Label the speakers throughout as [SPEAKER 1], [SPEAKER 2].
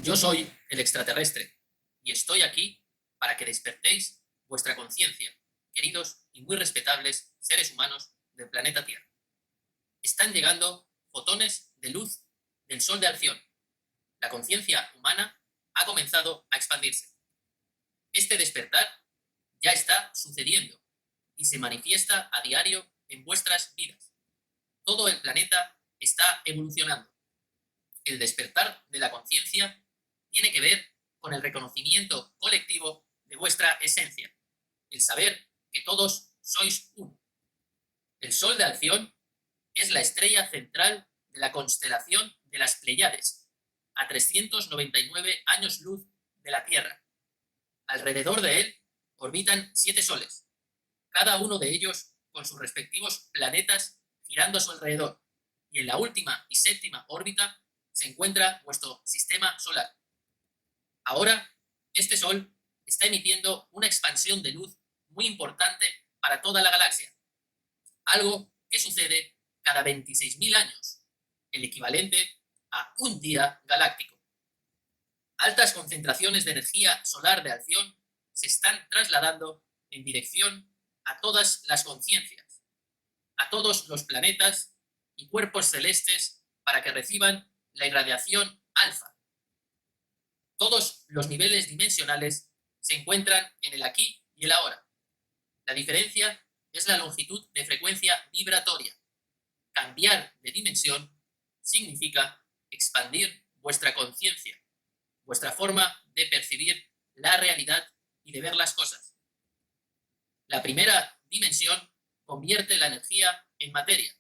[SPEAKER 1] Yo soy el extraterrestre y estoy aquí para que despertéis vuestra conciencia, queridos y muy respetables seres humanos del planeta Tierra. Están llegando fotones de luz del Sol de Alción. La conciencia humana ha comenzado a expandirse. Este despertar ya está sucediendo y se manifiesta a diario en vuestras vidas. Todo el planeta está evolucionando. El despertar de la conciencia tiene que ver con el reconocimiento colectivo de vuestra esencia, el saber que todos sois uno. El Sol de Alción es la estrella central de la constelación de las Pléyades, a 399 años luz de la Tierra. Alrededor de él orbitan 7 soles, cada uno de ellos con sus respectivos planetas girando a su alrededor, y en la última y séptima órbita se encuentra vuestro sistema solar. Ahora, este Sol está emitiendo una expansión de luz muy importante para toda la galaxia, algo que sucede cada 26.000 años, el equivalente a un día galáctico. Altas concentraciones de energía solar de Alción se están trasladando en dirección a todas las conciencias, a todos los planetas y cuerpos celestes para que reciban la irradiación alfa. Todos los niveles dimensionales se encuentran en el aquí y el ahora. La diferencia es la longitud de frecuencia vibratoria. Cambiar de dimensión significa expandir vuestra conciencia, vuestra forma de percibir la realidad y de ver las cosas. La primera dimensión convierte la energía en materia.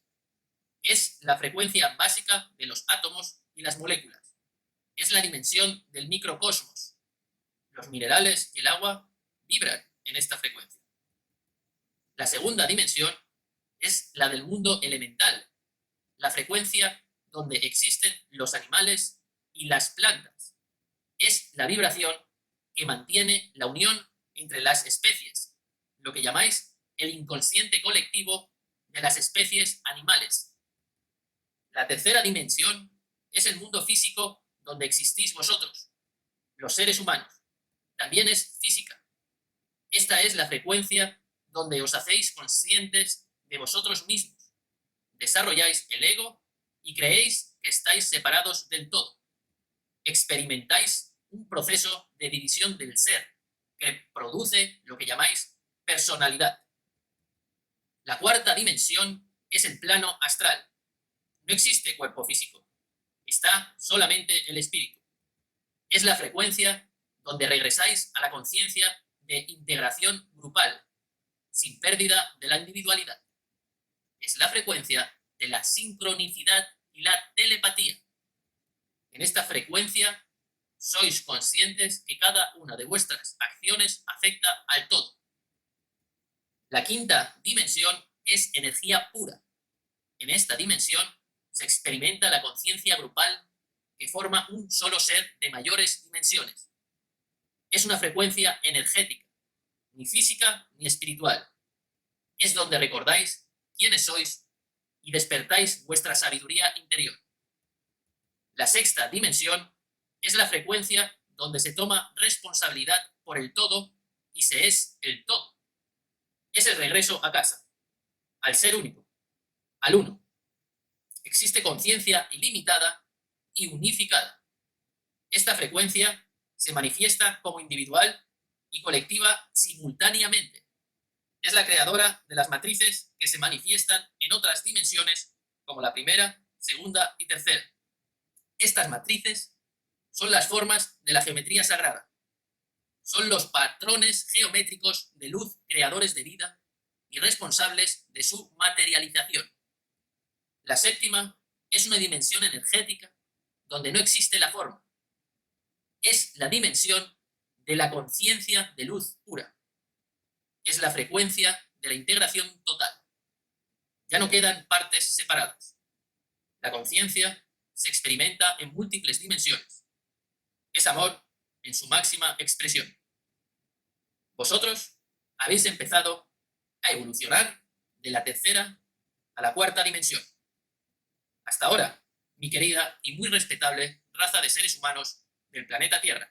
[SPEAKER 1] Es la frecuencia básica de los átomos y las moléculas. Es la dimensión del microcosmos. Los minerales y el agua vibran en esta frecuencia. La segunda dimensión es la del mundo elemental, la frecuencia donde existen los animales y las plantas. Es la vibración que mantiene la unión entre las especies, lo que llamáis el inconsciente colectivo de las especies animales. La tercera dimensión es el mundo físico donde existís vosotros, los seres humanos. También es física. Esta es la frecuencia donde os hacéis conscientes de vosotros mismos. Desarrolláis el ego y creéis que estáis separados del todo. Experimentáis un proceso de división del ser que produce lo que llamáis personalidad. La cuarta dimensión es el plano astral. No existe cuerpo físico. Está solamente el espíritu. Es la frecuencia donde regresáis a la conciencia de integración grupal, sin pérdida de la individualidad. Es la frecuencia de la sincronicidad y la telepatía. En esta frecuencia sois conscientes que cada una de vuestras acciones afecta al todo. La quinta dimensión es energía pura. En esta dimensión se experimenta la conciencia grupal que forma un solo ser de mayores dimensiones. Es una frecuencia energética, ni física ni espiritual. Es donde recordáis quiénes sois y despertáis vuestra sabiduría interior. La sexta dimensión es la frecuencia donde se toma responsabilidad por el todo y se es el todo. Es el regreso a casa, al ser único, al uno. Existe conciencia ilimitada y unificada. Esta frecuencia se manifiesta como individual y colectiva simultáneamente. Es la creadora de las matrices que se manifiestan en otras dimensiones como la primera, segunda y tercera. Estas matrices son las formas de la geometría sagrada. Son los patrones geométricos de luz creadores de vida y responsables de su materialización. La séptima es una dimensión energética donde no existe la forma. Es la dimensión de la conciencia de luz pura. Es la frecuencia de la integración total. Ya no quedan partes separadas. La conciencia se experimenta en múltiples dimensiones. Es amor en su máxima expresión. Vosotros habéis empezado a evolucionar de la tercera a la cuarta dimensión. Hasta ahora, mi querida y muy respetable raza de seres humanos del planeta Tierra.